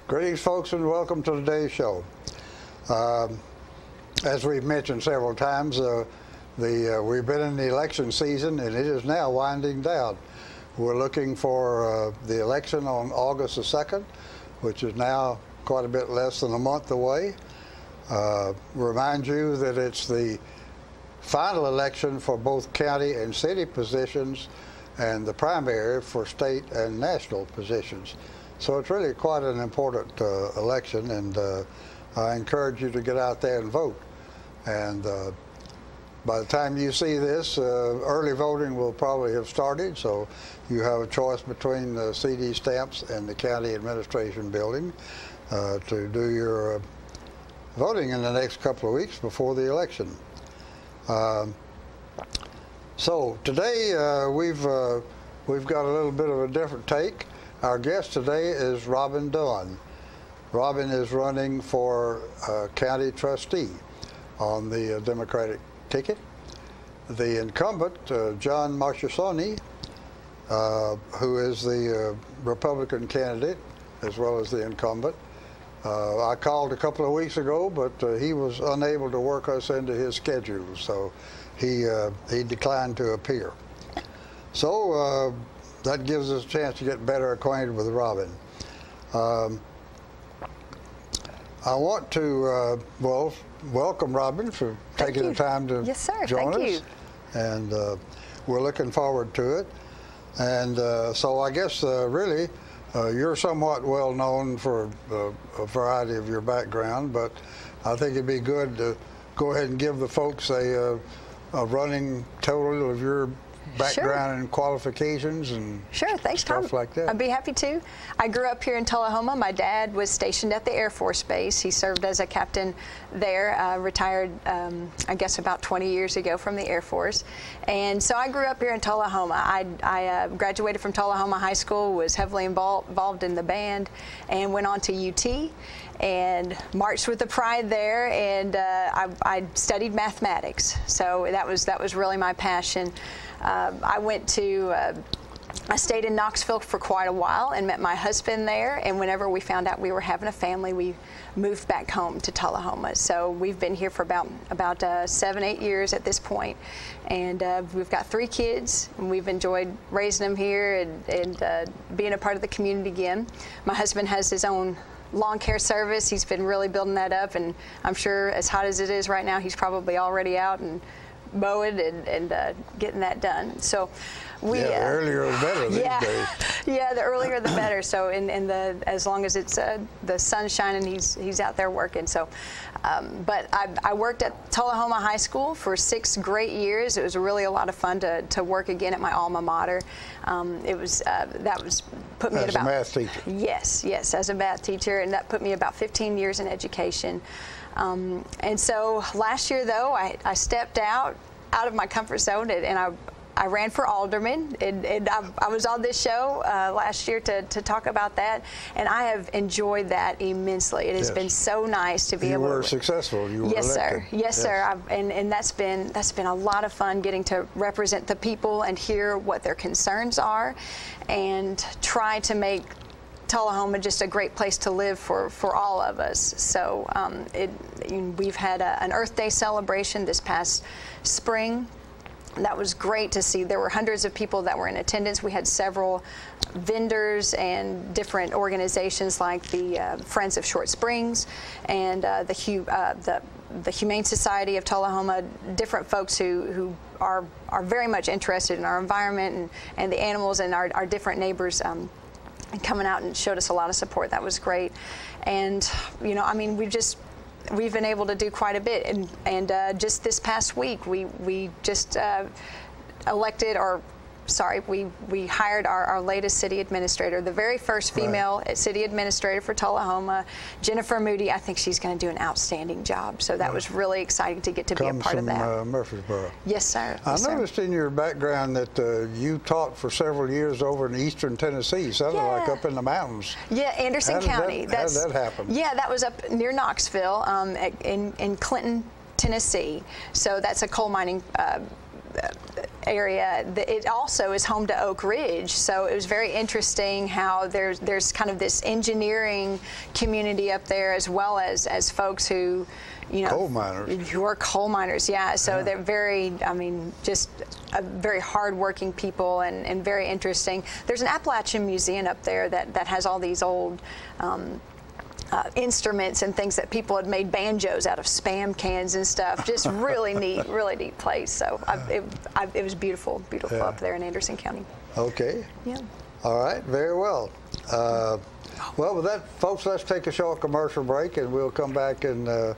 Greetings, folks, and welcome to today's show. As we've mentioned several times, we've been in the election season, and it is now winding down. We're looking for the election on August the 2nd, which is now quite a bit less than a month away. Remind you that it's the final election for both county and city positions and the primary for state and national positions. So it's really quite an important election, and I encourage you to get out there and vote. And by the time you see this, early voting will probably have started, so you have a choice between the CD stamps and the county administration building to do your voting in the next couple of weeks before the election. So today we've got a little bit of a different take. Our guest today is Dunn. Robin is running for county trustee on the Democratic ticket. The incumbent, John Marchesoni, who is the Republican candidate as well as the incumbent. I called a couple of weeks ago, but he was unable to work us into his schedule, so he declined to appear. So that gives us a chance to get better acquainted with Robin. I want to welcome Robin for taking the time to join us. And we're looking forward to it. And so I guess really you're somewhat well known for a variety of your background, but I think it'd be good to go ahead and give the folks a running total of your background and qualifications and stuff like that. I'd be happy to. I grew up here in Tullahoma. My dad was stationed at the Air Force Base. He served as a captain there, retired I guess about 20 years ago from the Air Force. And so I grew up here in Tullahoma. I graduated from Tullahoma High School, was heavily involved in the band, and went on to UT and marched with the pride there, and I studied mathematics. So that was really my passion. I stayed in Knoxville for quite a while and met my husband there, and whenever we found out we were having a family, we moved back home to Tullahoma. So we've been here for about 7-8 years at this point, and we've got 3 kids, and we've enjoyed raising them here and being a part of the community again. My husband has his own lawn care service. He's been really building that up, and I'm sure as hot as it is right now, he's probably already out and mowing and getting that done. So we the earlier the better these days. Yeah, the earlier the better. So as long as it's the sun's shining, he's out there working. So but I worked at Tullahoma High School for 6 great years. It was really a lot of fun to work again at my alma mater. That was put me as a math teacher. Yes, as a math teacher, and that put me about 15 years in education. And so last year, though, I stepped out of my comfort zone, and I ran for alderman, and I was on this show last year to talk about that, and I have enjoyed that immensely. It has been so nice to be able to. You were successful. You were elected. Yes, sir. And that's been a lot of fun, getting to represent the people and hear what their concerns are, and try to make Tullahoma just a great place to live for all of us. So we've had an Earth Day celebration this past spring. That was great to see. There were hundreds of people that were in attendance. We had several vendors and different organizations like the Friends of Short Springs and the Humane Society of Tullahoma, different folks who are very much interested in our environment and the animals and our different neighbors, and coming out and showed us a lot of support. That was great. And I mean, we've been able to do quite a bit, and just this past week we just we hired our latest city administrator, the very first female city administrator for Tullahoma, Jennifer Moody. I think she's going to do an outstanding job. So that was really exciting to get to be a part of that. Murfreesboro. Yes, sir. I noticed in your background that you taught for several years over in eastern Tennessee, sounded like up in the mountains. Yeah, Anderson County. How did that happen? Yeah, that was up near Knoxville, in Clinton, Tennessee. So that's a coal mining area, it also is home to Oak Ridge. So it was very interesting how there's kind of this engineering community up there, as well as folks who, you know, coal miners. Who are coal miners, yeah. So they're very, I mean, just very hardworking people and very interesting. There's an Appalachian Museum up there that has all these old instruments and things that people had made banjos out of Spam cans and stuff. Just really neat place. So it was beautiful up there in Anderson County. Okay. Yeah. All right, very well. Well, with that, folks, let's take a short commercial break, and we'll come back and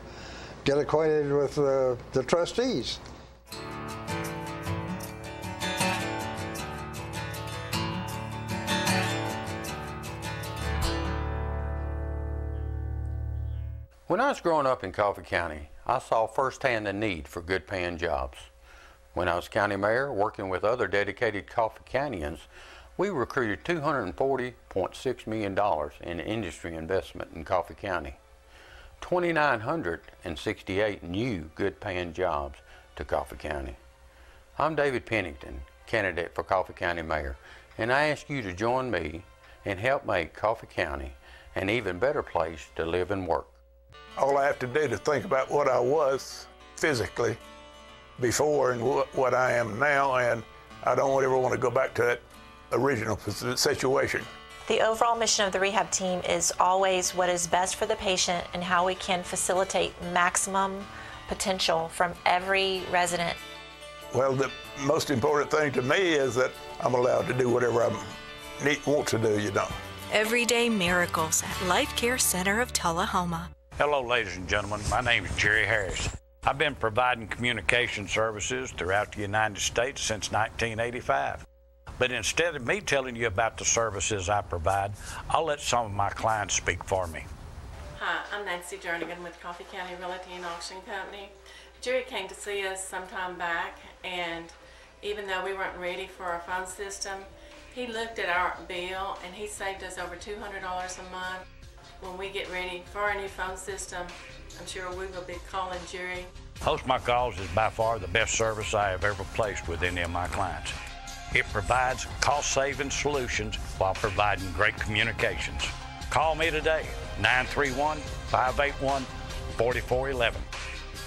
get acquainted with the trustees. When I was growing up in Coffee County, I saw firsthand the need for good paying jobs. When I was county mayor, working with other dedicated Coffee Countyans, we recruited $240.6 million in industry investment in Coffee County. 2,968 new good paying jobs to Coffee County. I'm David Pennington, candidate for Coffee County Mayor, and I ask you to join me and help make Coffee County an even better place to live and work. All I have to do to think about what I was physically before and what I am now, and I don't ever want to go back to that original situation. The overall mission of the rehab team is always what is best for the patient and how we can facilitate maximum potential from every resident. Well, the most important thing to me is that I'm allowed to do whatever I want to do, you know. Everyday miracles at Life Care Center of Tullahoma. Hello, ladies and gentlemen. My name is Jerry Harris. I've been providing communication services throughout the United States since 1985. But instead of me telling you about the services I provide, I'll let some of my clients speak for me. Hi, I'm Nancy Jernigan with Coffee County Realty and Auction Company. Jerry came to see us some time back, and even though we weren't ready for our phone system, he looked at our bill and he saved us over $200 a month. When we get ready for our new phone system, I'm sure we will be calling Jerry. Host My Calls is by far the best service I have ever placed with any of my clients. It provides cost-saving solutions while providing great communications. Call me today, 931-581-4411.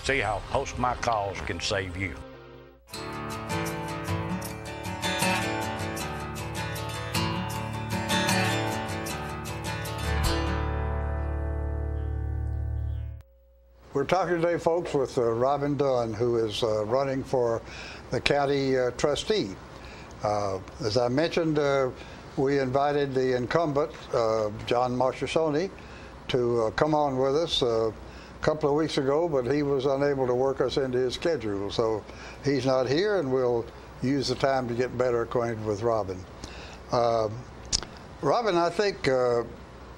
See how Host My Calls can save you. We're talking today, folks, with Robin Dunn, who is running for the county trustee. As I mentioned, we invited the incumbent, John Marchesoni, to come on with us a couple of weeks ago, but he was unable to work us into his schedule. So he's not here, and we'll use the time to get better acquainted with Robin. Robin, I think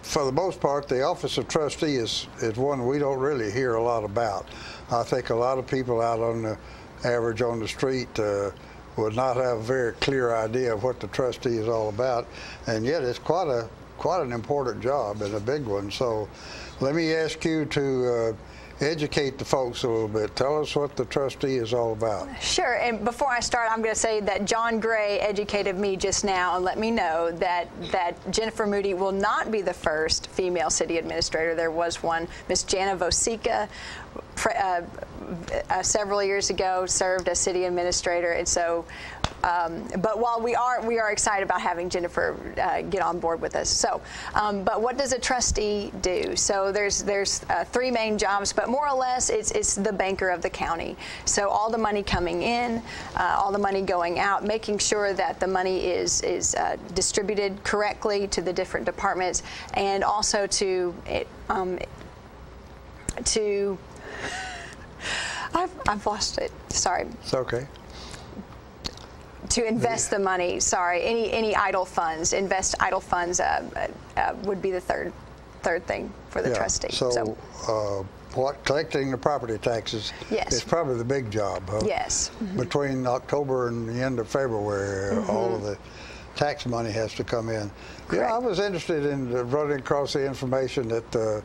for the most part, the office of trustee is one we don't really hear a lot about. I think a lot of people out on the average on the street would not have a very clear idea of what the trustee is all about, and yet it's quite an important job and a big one. So let me ask you to educate the folks a little bit. Tell us what the trustee is all about. Sure, and before I start, I'm going to say that John Gray educated me just now and let me know that Jennifer Moody will not be the first female city administrator. There was one, Miss Jana Vosica, several years ago served as city administrator, and so but while we are excited about having Jennifer get on board with us. So but what does a trustee do? So there's three main jobs, but more or less it's the banker of the county. So all the money coming in, all the money going out, making sure that the money is distributed correctly to the different departments, and also to I've lost it. Sorry. It's okay. To invest the money. Sorry. Any idle funds. Invest idle funds would be the third thing for the trustee. So collecting the property taxes is probably the big job. Huh? Yes. Mm-hmm. Between October and the end of February, all of the tax money has to come in. Correct. Yeah, I was interested in running across the information that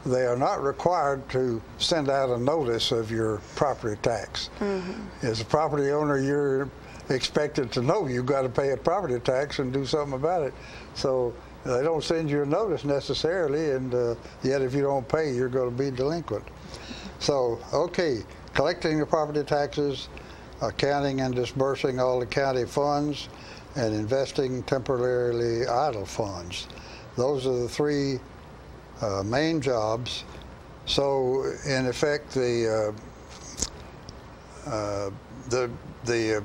they are not required to send out a notice of your property tax. Mm-hmm. As a property owner, you're expected to know you've got to pay a property tax and do something about it. So they don't send you a notice necessarily, and yet if you don't pay, you're going to be delinquent. So, okay, collecting the property taxes, accounting and disbursing all the county funds, and investing temporarily idle funds. Those are the three main jobs. So, in effect, the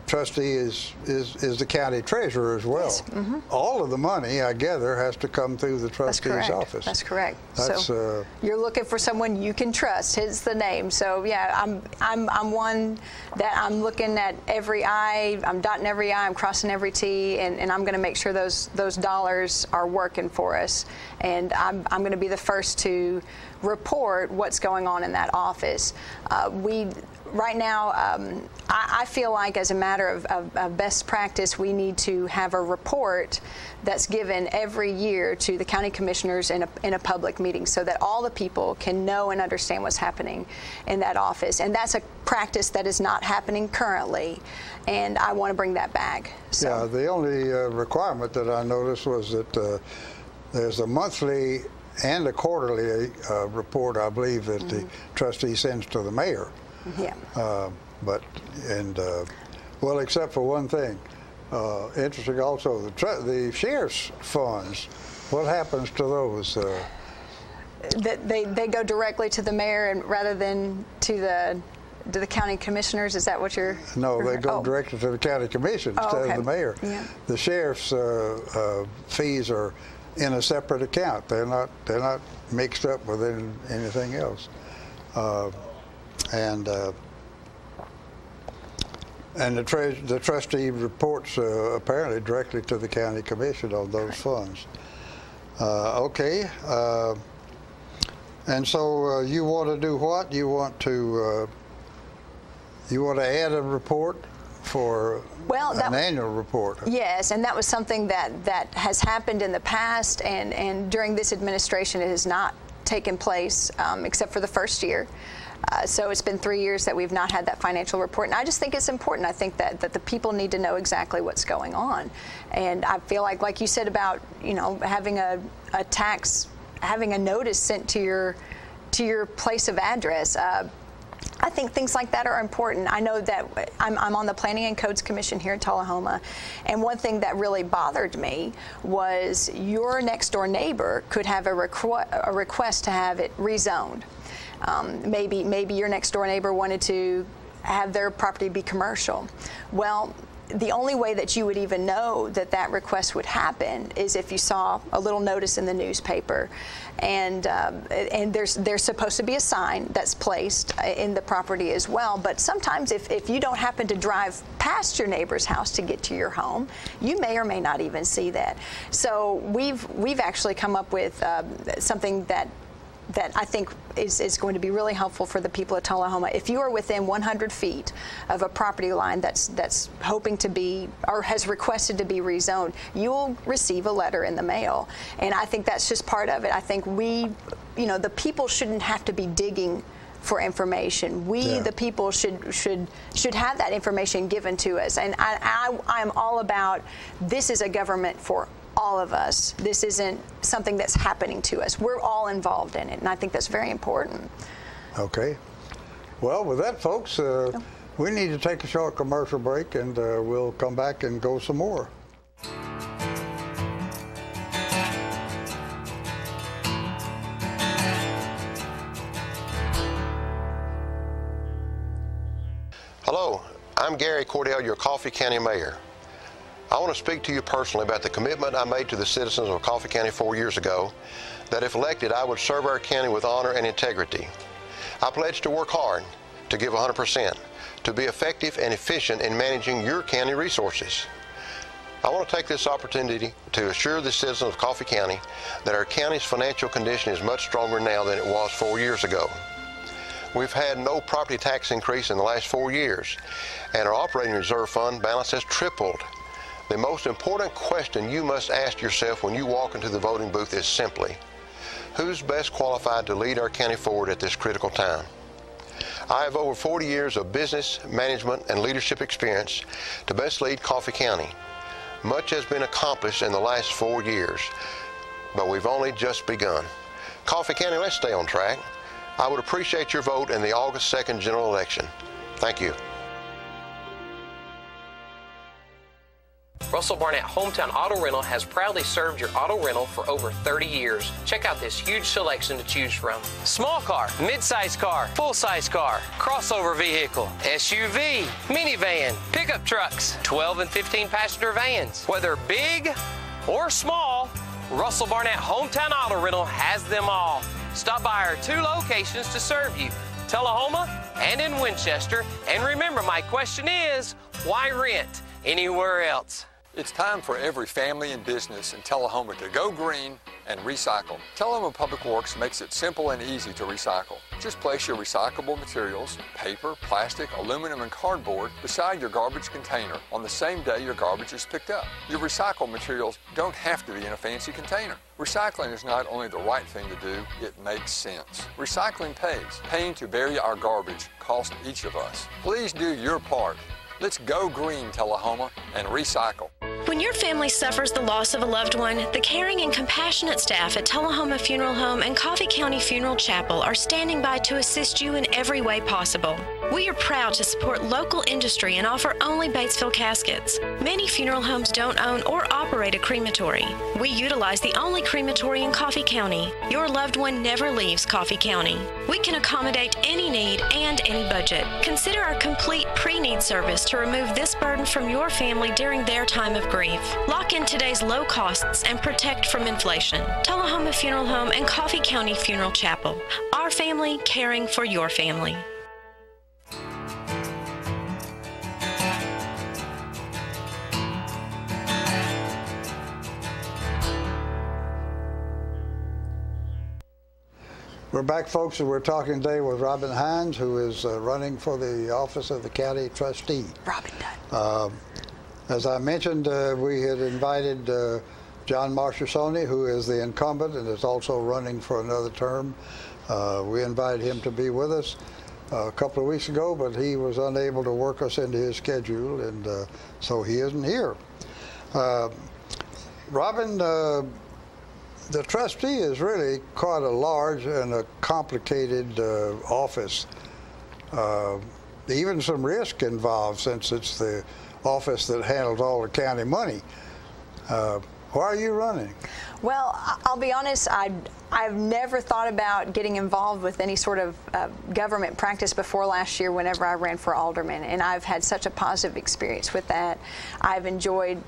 trustee is the county treasurer as well. Yes. Mm-hmm. All of the money, I gather, has to come through the trustee's office. That's correct. That's, so you're looking for someone you can trust. Hence the name. So yeah, I'm one that I'm looking at every I, I'm dotting every I, I'm crossing every T, and I'm going to make sure those dollars are working for us. And I'm going to be the first to report what's going on in that office. Right now, I feel like as a matter of best practice, we need to have a report that's given every year to the county commissioners in a public meeting so that all the people can know and understand what's happening in that office. And that's a practice that is not happening currently, and I want to bring that back. So. Yeah, the only requirement that I noticed was that there's a monthly and a quarterly report, I believe, that the trustee sends to the mayor. Yeah. Well, except for one thing, interesting also, the sheriff's funds, what happens to those? They go directly to the mayor and rather than to the county commissioners. Is that what you're? No, they go directly to the county commission instead of the mayor. Yeah. The sheriff's fees are in a separate account. They're not mixed up with anything else. And the trustee reports apparently directly to the county commission on those funds. Okay, and so you want to do what? You want to add a report for an annual report. Yes, and that was something that has happened in the past, and during this administration it has not taken place except for the first year. So it's been 3 years that we've not had that financial report, and I just think it's important. I think that the people need to know exactly what's going on, and I feel like you said about having a notice sent to your place of address. I think things like that are important. I know that I'm on the Planning and Codes Commission here in Tullahoma, and one thing that really bothered me was your next door neighbor could have a request to have it rezoned. Maybe your next door neighbor wanted to have their property be commercial. Well, the only way that you would even know that request would happen is if you saw a little notice in the newspaper, and there's supposed to be a sign that's placed in the property as well. But sometimes if you don't happen to drive past your neighbor's house to get to your home, you may or may not even see that. So we've actually come up with something that I think is going to be really helpful for the people of Tullahoma. If you are within 100 feet of a property line that's hoping to be or has requested to be rezoned, you will receive a letter in the mail. And I think that's just part of it. I think the people shouldn't have to be digging for information. The people, should have that information given to us. And I'm all about, this is a government for all of us. This isn't something that's happening to us. We're all involved in it, and I think that's very important. Okay. Well, with that, folks, we need to take a short commercial break, and we'll come back and go some more. Hello, I'm Gary Cordell, your Coffee County Mayor. I want to speak to you personally about the commitment I made to the citizens of Coffee County 4 years ago, that if elected, I would serve our county with honor and integrity. I pledged to work hard, to give 100%, to be effective and efficient in managing your county resources. I want to take this opportunity to assure the citizens of Coffee County that our county's financial condition is much stronger now than it was 4 years ago. We've had no property tax increase in the last 4 years, and our operating reserve fund balance has tripled. The most important question you must ask yourself when you walk into the voting booth is simply, who's best qualified to lead our county forward at this critical time? I have over 40 years of business, management, and leadership experience to best lead Coffee County. Much has been accomplished in the last 4 years, but we've only just begun. Coffee County, let's stay on track. I would appreciate your vote in the August 2nd general election. Thank you. Russell Barnett Hometown Auto Rental has proudly served your auto rental for over 30 years. Check out this huge selection to choose from. Small car, mid-size car, full-size car, crossover vehicle, SUV, minivan, pickup trucks, 12 and 15 passenger vans. Whether big or small, Russell Barnett Hometown Auto Rental has them all. Stop by our 2 locations to serve you, Tullahoma and in Winchester. And remember, my question is, why rent anywhere else? It's time for every family and business in Tullahoma to go green and recycle. Tullahoma Public Works makes it simple and easy to recycle. Just place your recyclable materials, paper, plastic, aluminum, and cardboard beside your garbage container on the same day your garbage is picked up. Your recycled materials don't have to be in a fancy container. Recycling is not only the right thing to do, it makes sense. Recycling pays. Paying to bury our garbage costs each of us. Please do your part. Let's go green, Tullahoma, and recycle. When your family suffers the loss of a loved one, the caring and compassionate staff at Tullahoma Funeral Home and Coffee County Funeral Chapel are standing by to assist you in every way possible. We are proud to support local industry and offer only Batesville caskets. Many funeral homes don't own or operate a crematory. We utilize the only crematory in Coffee County. Your loved one never leaves Coffee County. We can accommodate any need and any budget. Consider our complete pre-need service to remove this burden from your family during their time of grief. Lock in today's low costs and protect from inflation. Tullahoma Funeral Home and Coffee County Funeral Chapel. Our family caring for your family. We're back, folks, and we're talking today with Robin Hines, who is running for the office of the county trustee. Robin Dunn. As I mentioned, we had invited John Marchesoni, who is the incumbent and is also running for another term. We invited him to be with us a couple of weeks ago, but he was unable to work us into his schedule, and so he isn't here. Robin, the trustee is really quite a large and a complicated office. Even some risk involved, since it's the office that handles all the county money. Why are you running? Well, I'll be honest, I've never thought about getting involved with any sort of government practice before last year whenever I ran for alderman, and I've had such a positive experience with that. I've enjoyed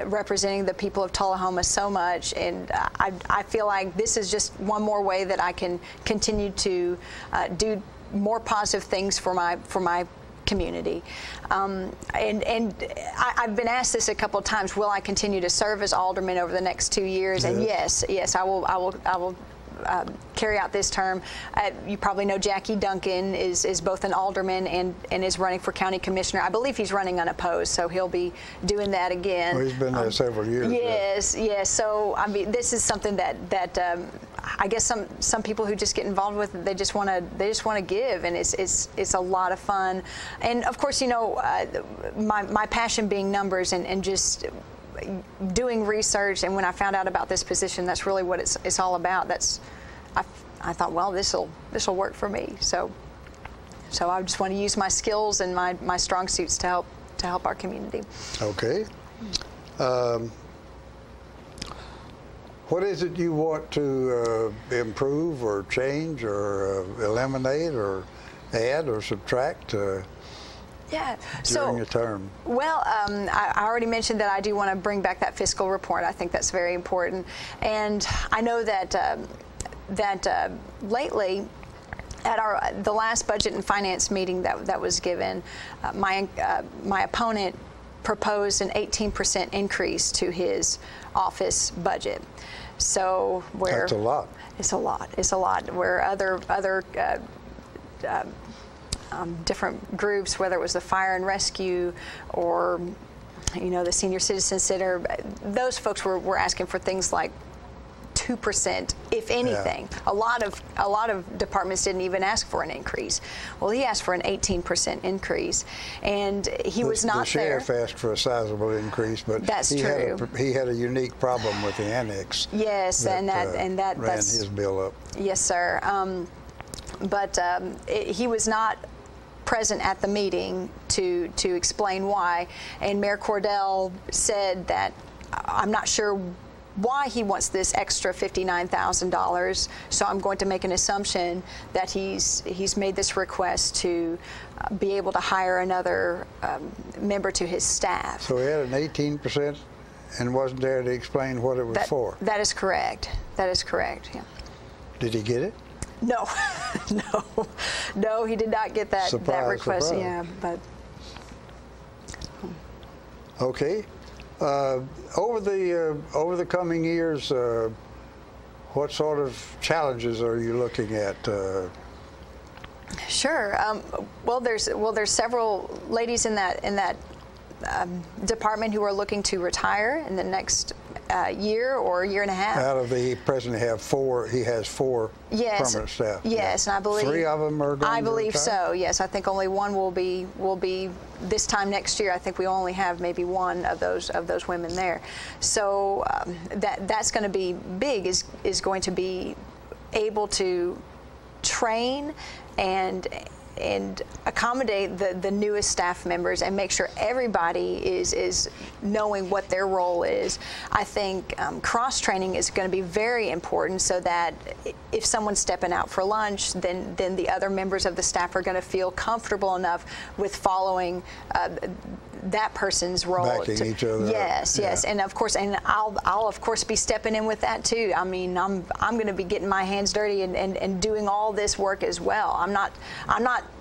representing the people of Tullahoma so much, and I feel like this is just one more way that I can continue to do more positive things for my community. And I've been asked this a couple of times, will I continue to serve as alderman over the next 2 years? And yes, I will carry out this term. You probably know Jackie Duncan is both an alderman and is running for county commissioner. I believe he's running unopposed, so he'll be doing that again. Well, he's been there several years. Yes. So I mean, this is something that I guess some people who just get involved with it, they just want to give, and it's a lot of fun. And of course, you know, my passion being numbers and just doing research, and when I found out about this position, that's really what it's all about. I thought, well, this'll work for me. So I just want to use my skills and my strong suits to help our community. Okay. What is it you want to improve or change or eliminate or add or subtract during your term? Well, I already mentioned that I do want to bring back that fiscal report. I think that's very important. And I know that lately, at the last budget and finance meeting that was given, my opponent proposed an 18% increase to his office budget. So that's a lot. It's a lot. It's a lot. Where other different groups, whether it was the fire and rescue or, you know, the senior citizen center, those folks were asking for things like 2%, if anything. Yeah. A lot of departments didn't even ask for an increase. Well, he asked for an 18% increase, and he was not there. The sheriff asked for a sizable increase, but that's true. He had a unique problem with the annex. Yes, and that ran that's his bill up. Yes, sir. He was not present at the meeting to explain why, and Mayor Cordell said that I'm not sure why he wants this extra $59,000, so I'm going to make an assumption that he's made this request to be able to hire another member to his staff. So he had an 18% and wasn't there to explain what it was for? That is correct. That is correct, yeah. Did he get it? No, no, he did not get that request. Surprise. Yeah, but okay. Over the coming years, what sort of challenges are you looking at? Sure. Well, there's several ladies in that department who are looking to retire in the next year or year and a half. Out of he presently have four. He has four permanent staff. Yes, and I believe 3 of them are going. I believe to retire? so. Yes, I think only one will be this time next year. I think we only have maybe one of those women there. So that's going to be big. Is going to be able to train and accommodate the newest staff members and make sure everybody is knowing what their role is. I think cross-training is going to be very important so that if someone's stepping out for lunch, then the other members of the staff are going to feel comfortable enough with following that person's role. Backing each other yes, up. Yes, Yeah. and of course, I'll of course be stepping in with that too. I mean, I'm going to be getting my hands dirty and doing all this work as well. I'm not.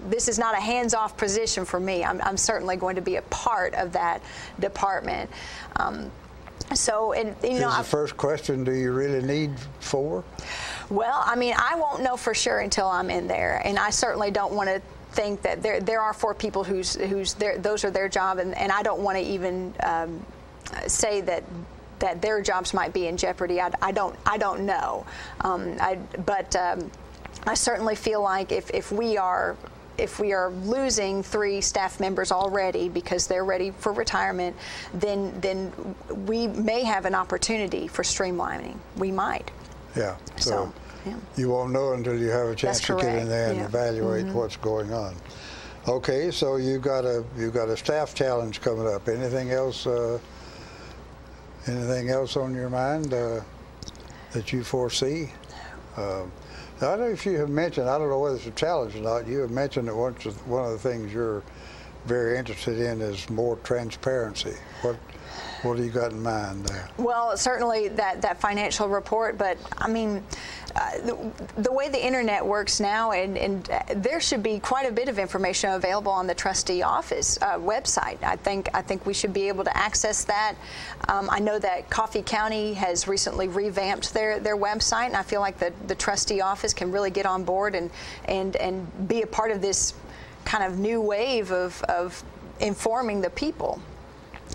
This is not a hands-off position for me. I'm certainly going to be a part of that department. So, the first question: do you really need 4? Well, I mean, I won't know for sure until I'm in there, and I certainly don't want to think that there are 4 people whose those are their job, and I don't want to even say that their jobs might be in jeopardy. I don't know, but I certainly feel like if we are losing 3 staff members already because they're ready for retirement, then we may have an opportunity for streamlining. We might. Yeah. So yeah. You won't know until you have a chance to get in there and evaluate what's going on. Okay, so you got a staff challenge coming up. Anything else? Anything else on your mind that you foresee? I don't know if you have mentioned. I don't know whether it's a challenge or not. You have mentioned that one of the things you're very interested in is more transparency. What do you got in mind there? Well, certainly that financial report, but I mean, the way the internet works now, and there should be quite a bit of information available on the trustee office website. I think we should be able to access that. I know that Coffee County has recently revamped their website, and I feel like the trustee office can really get on board and be a part of this kind of new wave of informing the people.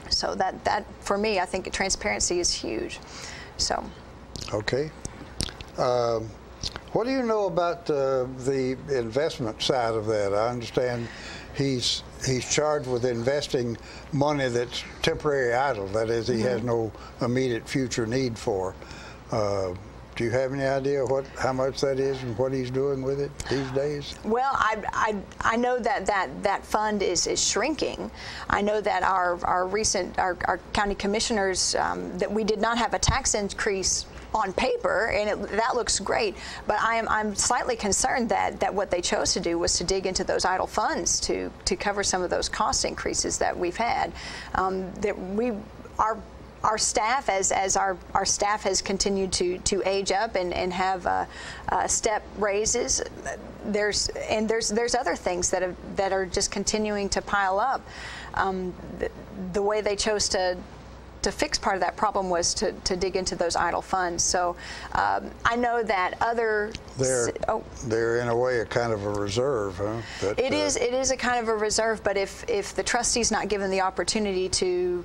So that for me, I think transparency is huge. So. Okay. What do you know about the investment side of that? I understand he's charged with investing money that's temporary idle. That is, he has no immediate future need for. Do you have any idea how much that is and what he's doing with it these days? Well, I know that fund is shrinking. I know that our county commissioners that we did not have a tax increase on paper, and that looks great. But I'm slightly concerned that what they chose to do was to dig into those idle funds to cover some of those cost increases that we've had. Our staff, as our staff has continued to age up and have step raises, there's other things that are just continuing to pile up. The way they chose to fix part of that problem was to dig into those idle funds. So I know that they're in a way a kind of a reserve, huh? It is a kind of a reserve, but if the trustee's not given the opportunity to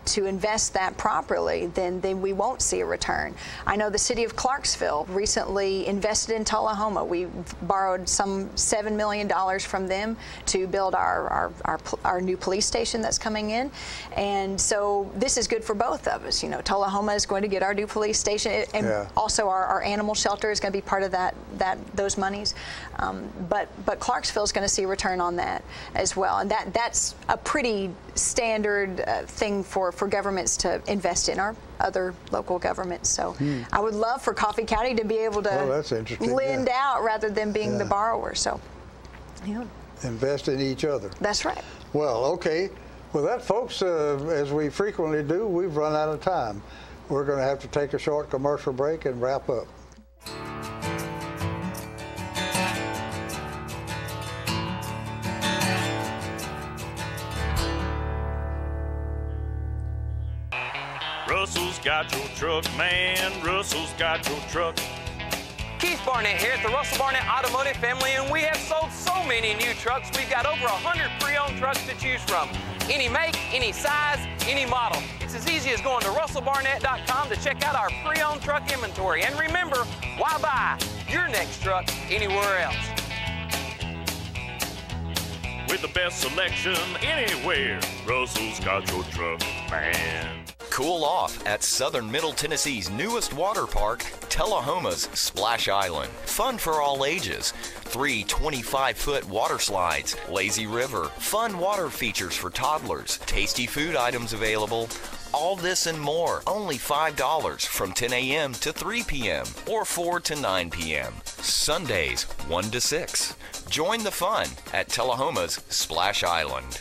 to invest that properly, then we won't see a return. I know the city of Clarksville recently invested in Tullahoma. We borrowed some $7 million from them to build our new police station that's coming in, and so this is good for both of us. You know, Tullahoma is going to get our new police station, and also our animal shelter is going to be part of those monies. But Clarksville is going to see a return on that as well, and that's a pretty standard thing for governments to invest in our other local governments. So I would love for Coffee County to be able to lend out rather than being the borrower. So, invest in each other. That's right. Well, okay. With that, folks, as we frequently do, we've run out of time. We're going to have to take a short commercial break and wrap up. Russell's got your truck, man. Russell's got your truck. Keith Barnett here at the Russell Barnett Automotive family, and we have sold so many new trucks. We've got over 100 pre-owned trucks to choose from. Any make, any size, any model. It's as easy as going to russellbarnett.com to check out our pre-owned truck inventory. And remember, why buy your next truck anywhere else? With the best selection anywhere, Russell's got your truck, man. Cool off at Southern Middle Tennessee's newest water park, Tullahoma's Splash Island. Fun for all ages. 3 25-foot water slides, lazy river, fun water features for toddlers, tasty food items available. All this and more, only $5 from 10 a.m. to 3 p.m. or 4 to 9 p.m. Sundays 1 to 6. Join the fun at Tullahoma's Splash Island.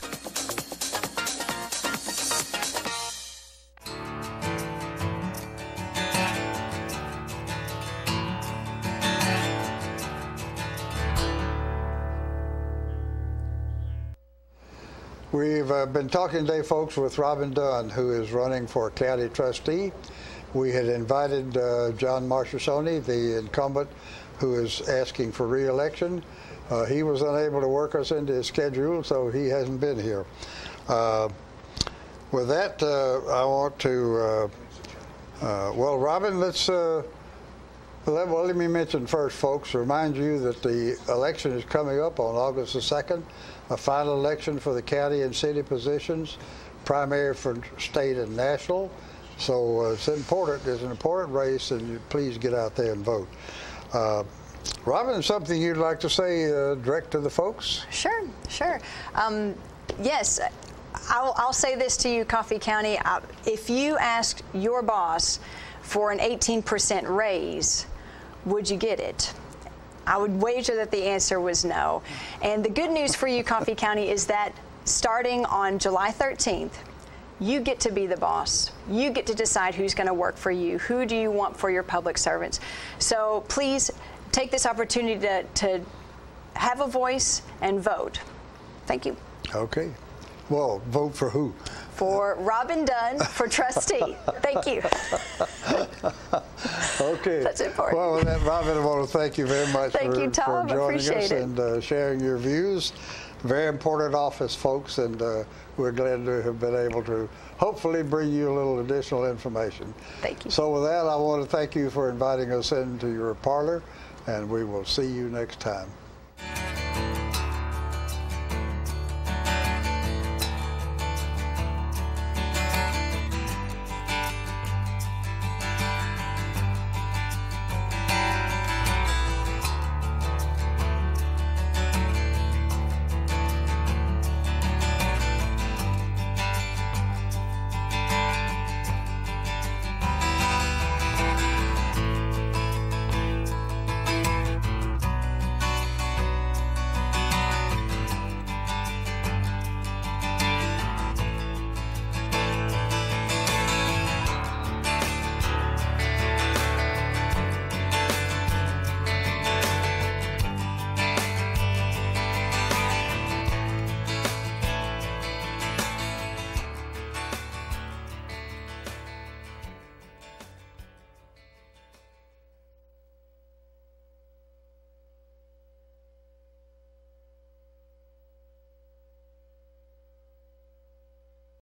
We've been talking today, folks, with Robin Dunn, who is running for county trustee. We had invited John Marchesoni, the incumbent, who is asking for re-election. He was unable to work us into his schedule, so he hasn't been here. With that, I want to, well, Robin, let me mention first, folks, remind you that the election is coming up on August the 2nd, a final election for the county and city positions, primary for state and national. So it's important. It's an important race, and please get out there and vote. Robin, something you'd like to say direct to the folks? Sure. Yes, I'll say this to you, Coffee County. If you asked your boss for an 18% raise, would you get it? I would wager that the answer was no. And the good news for you, Coffee County, is that starting on July 13th, you get to be the boss. You get to decide who's going to work for you. Who do you want for your public servants? So please take this opportunity to have a voice and vote. Thank you. Okay. Well, vote for who? For Robin Dunn for trustee. Thank you. Okay. That's important. Well, with that, Robin, I want to thank you very much for joining us and sharing your views. Very important office, folks, and we're glad to have been able to hopefully bring you a little additional information. Thank you. So with that, I want to thank you for inviting us into your parlor, and we will see you next time.